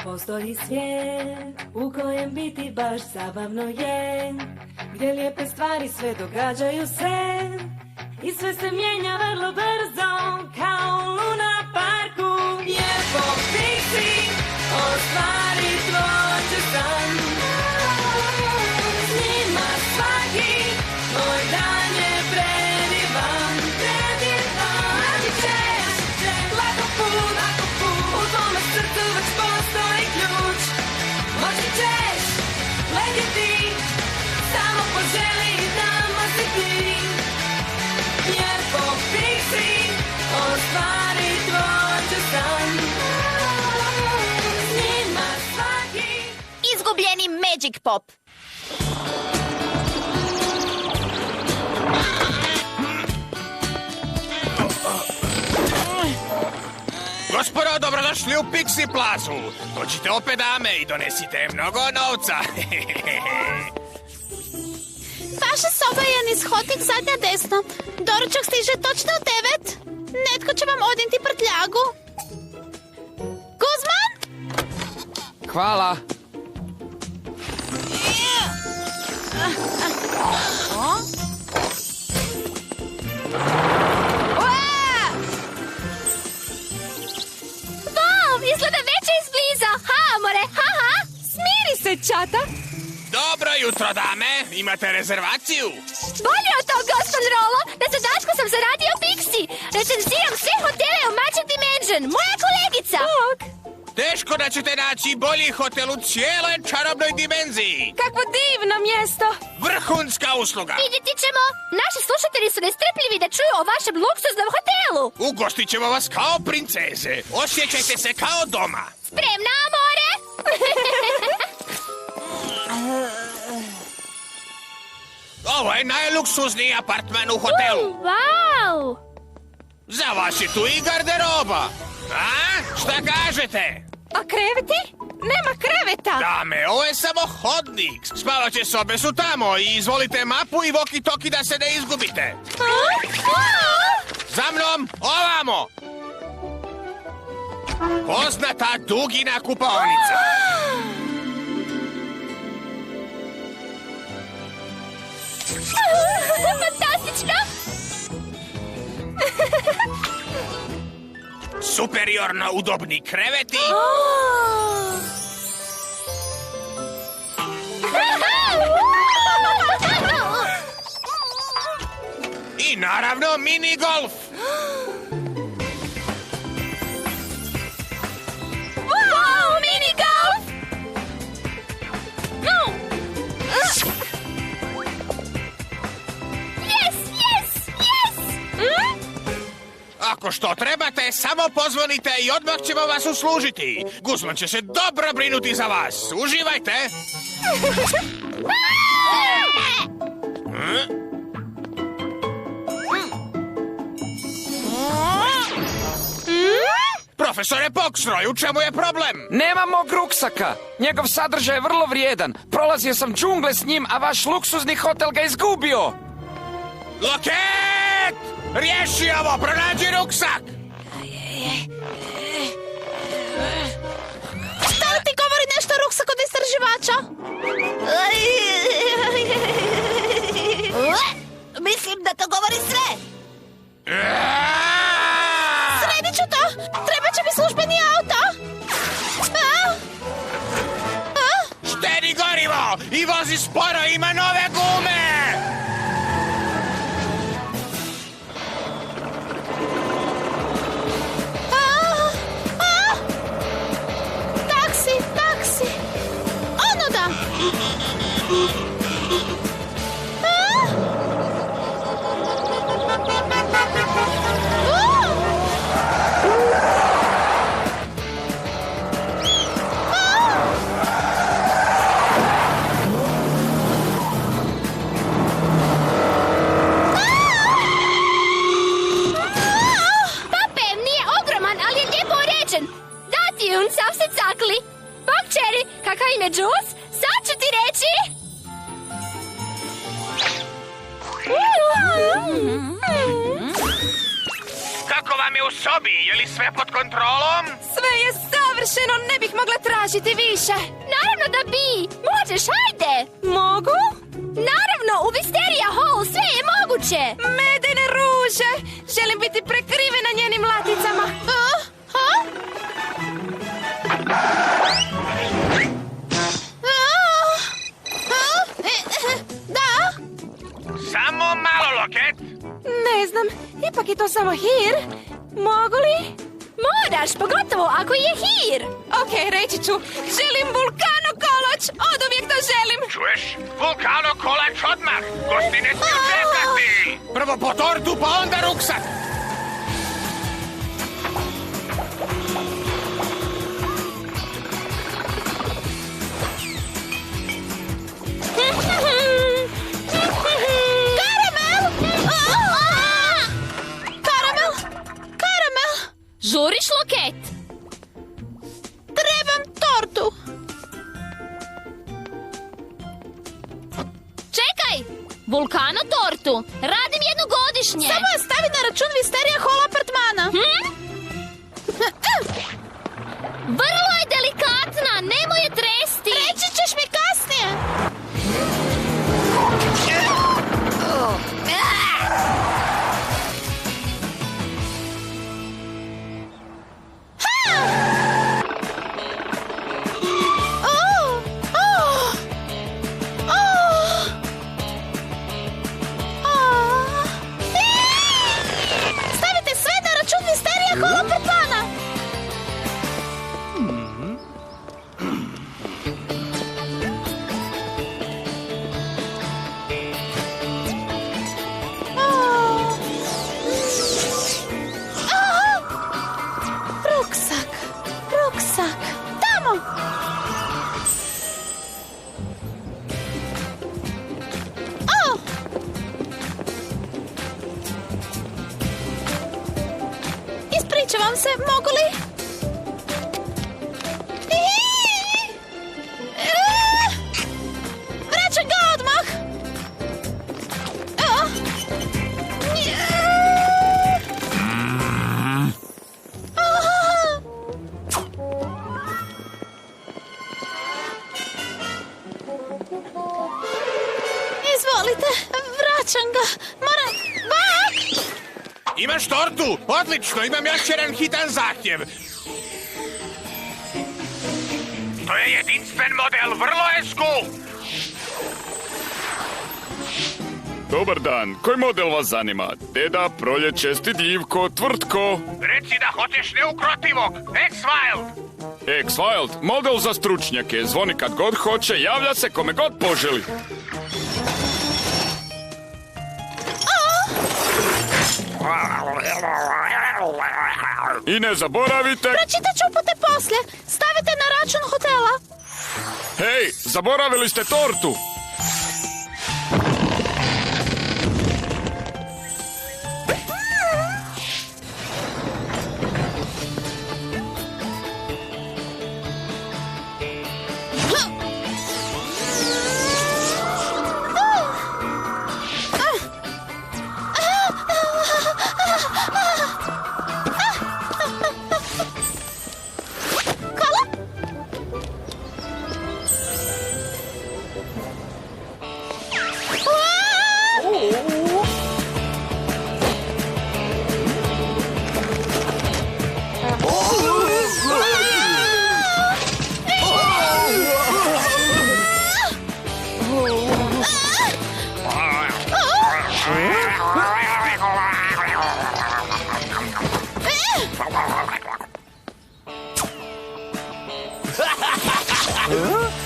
Postoji svijet u kojem biti baš zabavno je, gdje lijepe stvari sve događaju se i sve se mijenja vrlo brzo, kao u Luna parku. Lijepo Pixi, ostvari tvoj će san. S njima svaki moj dan je predivan, predivan. Naći ćeš lako put, u tome srcu već postoji ključ. Moći ćeš letjeti, samo poželi tamo si ti. Jer po Pixi ostvari tvoj će san. S njima svaki Izgubljeni Magic Pop. Gospodo, dobrodošli u Pixi plazu. Dođite opet dame i donesite mnogo novca. Vaša soba je niz hodnik zadnja desno. Doručak stiže točno u 9. Netko će vam odnijeti prtljagu. Guzman? Hvala. Wow, izgleda veće izbliza. Ha, more, ha. Smiri se, čata. Dobro jutro, dame. Imate rezervaciju? Bolje od tog, gospod Rolo. Na zadatku sam zaradio Pixi. Recenziram sve hotele u Magic Dimension. Moja kolegica. Teško da ćete naći bolji hotel u cijeloj čarobnoj dimenziji. Kakvo divno mjesto. Vrhunska usluga. Vidjeti ćemo. Naši slušatelji su nestrpljivi da čuju o vašem luksuznom hotelu. Ugostit ćemo vas kao princeze. Osjećajte se kao doma. Spremna, amore? Ovo je najluksuzniji apartman u hotelu. Wow. Za vas je tu i garderoba. A? Šta kažete? A kreveti? Nema kreveta. Dame, ovo je samo hodnik. Spavaće sobe su tamo i izvolite mapu i walkie-talkie da se ne izgubite. Za mnom, ovamo. Poznata dugina kupaonica. Fantastično. Superiorno udobni kreveti. I naravno mini golf. Wow, mini golf. Ako što trebate, samo pozvonite i odmah ćemo vas uslužiti. Guzman će se dobro brinuti za vas. Uživajte. Profesore Poksroj, u čemu je problem? Nema mog ruksaka. Njegov sadržaj je vrlo vrijedan. Prolazio sam džungle s njim, a vaš luksuzni hotel ga izgubio. Loket! Riješi ovo, pronađi ruksak! Šta li ti govori nešto ruksak od istraživača? Mislim da to govori sve. Sredit ću to. Treba će mi službeni auto. Štedi gorivo i vozi sporo, ima nove gume! Taksi. Ono da. Kakav im je džus? Sad ću ti reći! Kako vam je u sobi? Je li sve pod kontrolom? Sve je savršeno, ne bih mogla tražiti više. Naravno da bi! Možeš, hajde! Mogu? Naravno, u Wisteria Hall sve je moguće! Medene ruže! Želim biti prekrivena njenim laticama. Da? Samo malo, Loket. Ne znam, ipak je to samo hir. Mogu li? Moraš, pogotovo ako je hir! Ok, reći ću. Želim vulkano kolač. Od uvijek to želim. Čuješ? Vulkano kolač odmah. Gosti ne smiju čekati. Prvo po tortu, pa onda ruksak. Žuriš, Loket? Trebam tortu. Čekaj! Vulkano tortu. Radim jednu godišnje. Samo je stavi na račun Wisteria Hall apartmana. Vrlo je delikatna. Nemoj je tresti. Reći ćeš mi kasnije. Stavite sve na račun Wisteria Hall apartmana. Ruksak. Tamo. Ispričavam se, mogu li? Vraćam ga odmah. Izvolite, vraćam ga. Moram... Bak! Imaš tortu? Odlično, imam još jedan hitan zahtjev. To je jedinstven model, vrlo je skup. Dobar dan, koji model vas zanima? Deda, proljeće, stidljivko, tvrtko? Reci da hoćeš neukrotivog, X-Wild. X-Wild, model za stručnjake. Zvoni kad god hoće, javlja se kome god poželi. I ne zaboravite... Pročitat ću upute poslije. Stavite na račun hotela. Hej, zaboravili ste tortu!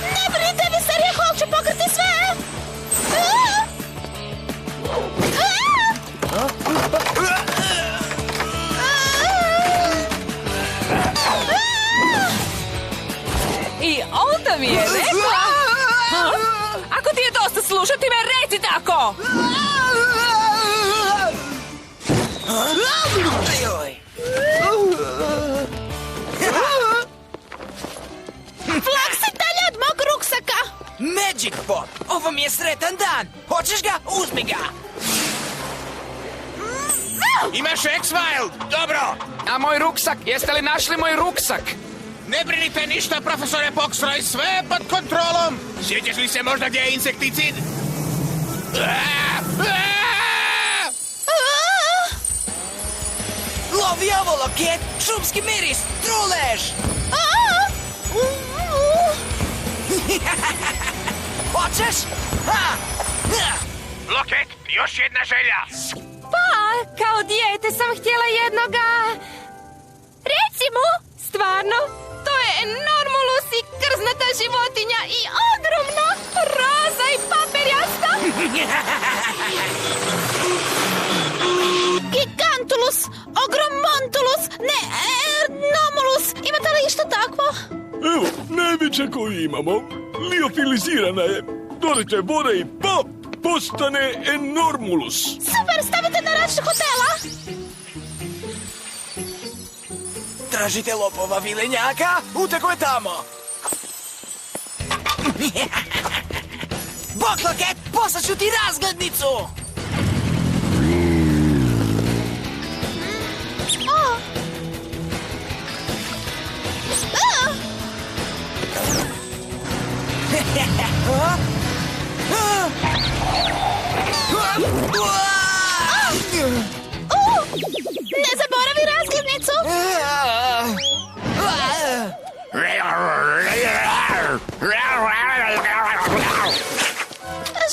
Ne brinite, Wisteria Hall će pokriti sve! I onda mi je rekla... Ako ti je dosta slušati me, reci tako! Flaksi dalje od mog ruksaka! Magic Pop, ovo mi je sretan dan. Hoćeš ga? Uzmi ga. Imaš X-Wild, dobro. A moj ruksak, jeste li našli moj ruksak? Ne brinite ništa, profesore Foxroy, sve je pod kontrolom. Sjećaš li se možda gdje je insekticid? Lovi ovo, Loket! Šumski miris! Trulež! Hoćeš? Loket, još jedna želja. Pa, kao dijete sam htjela jednoga... Recimo, stvarno, to je enormulus i krznata životinja i ogromna, roza i papirjasta. Gigantulus, ogromontulus, ne, nomulus. Imate li išto takvo? Evo, najveća koju imamo. Liofilizirana je. Dodajte vode i pop, postane enormulus. Super, stavite na račun hotela. Tražite lopova vilenjaka? Uteko je tamo! Bok, Loket! Poslaću ti razglednicu! Ne zaboravi razglednicu.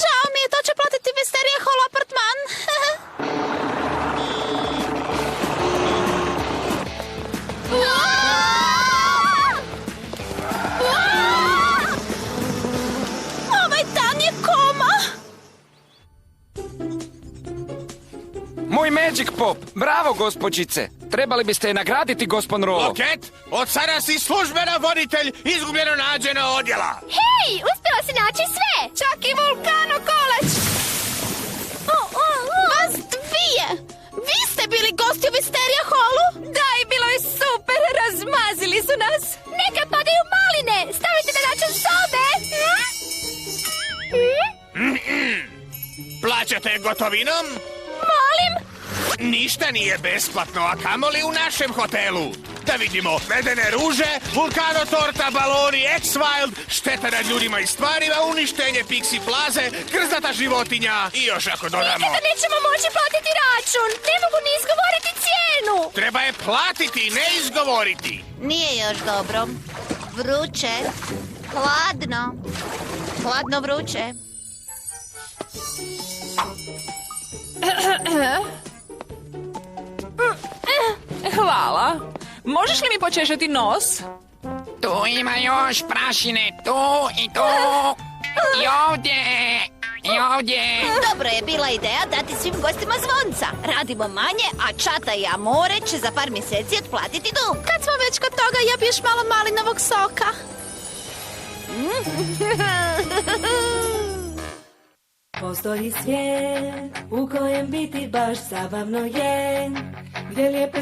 Žao mi je, to će platiti Visterija Hall apartman. Ovaj dan je koma. Moj Magic Pop, bravo gospođice. Trebali biste je nagraditi, gospon Rolo. Loket, od sada si službena voditelj izgubljeno nađeno odjela. Hej, uspjela si naći sve. Čak i vulkano koleć. Vas dvije. Vi ste bili gosti u Visterija Hallu? Da, i bilo je super, razmazili su nas. Neka padaju maline. Stavite na račun sobe. Plaćate gotovinom? Molim. Ništa nije besplatno, a kamoli u našem hotelu. Da vidimo, medene ruže, vulkano torta, baloni, X-Wild, šteta nad ljudima i stvarima, uništenje Pixi Plaze, krznata životinja i još ako dodamo... Nikada nećemo moći platiti račun. Ne mogu ni izgovoriti cijenu. Treba je platiti, ne izgovoriti. Nije još dobro. Vruće. Hladno. Hladno vruće. Hvala. Možeš li mi počešati nos? Tu ima još prašine, tu i tu. I ovdje. I ovdje. Dobro je bila ideja dati svim gostima zvonca. Radimo manje, a Čata i Amore će za par mjeseci otplatiti dug. Kad smo već kod toga, ja bi još malo malinovog soka. Postoji svijet u kojem biti baš zabavno je, gdje lijepe